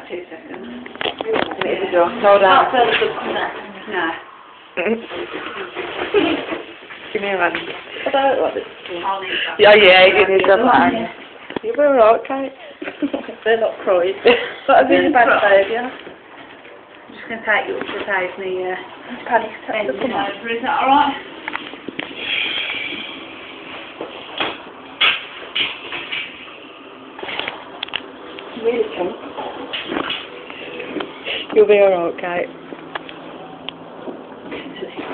about 2 seconds. It's a door. Hold Not on. further to that. No. Give me a hand. I don't like this. I'll leave that. Yeah, you need some hand. You were alright, They're not crying. But I'm really bad tired, yeah. I'm just going to take you up to save me panic attack. Come over. Is that alright? Really chunk. You'll be alright, Kate.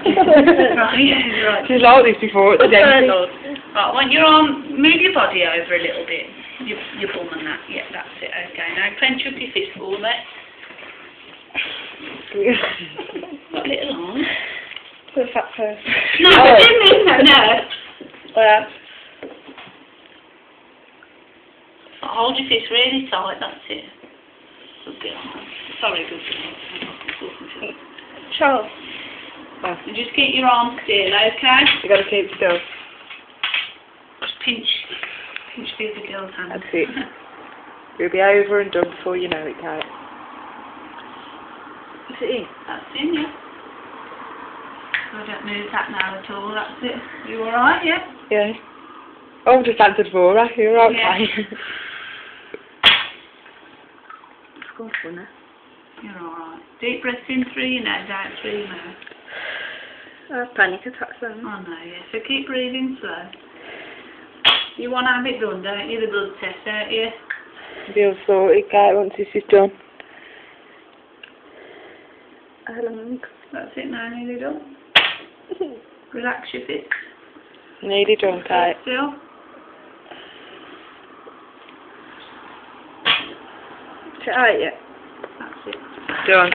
Right. She's like this before at the dentist. Right, when you're on, move your body over a little bit. Your bum and that. Yeah, that's it. Okay, now clench up your fist for me. Got a little on. For a fat person. No, I didn't mean that, no. Hold your fist really tight, that's it. Good girl. Sorry, good girl. Charles. Oh. And just keep your arms still, okay? You gotta keep still. Just pinch the other girl's hand. That's it. You'll be over and done before you know it, Kate. Is it in? That's in, yeah. I don't move that now at all, that's it. You alright, yeah? Yeah. Oh, I've just answered for her. You're okay. Yeah. It's good, isn't it? You're alright. Deep breath in through your nose, out through your mouth. I have panic attacks then. Oh no, yeah. So keep breathing slow. You want to have it done, don't you? The blood test, don't you? Be all sorted, Kate, once this is done. How long? That's it now, nearly done. Relax your fist. Nearly done, Kate. Still. Is it alright yet? That's it. Done.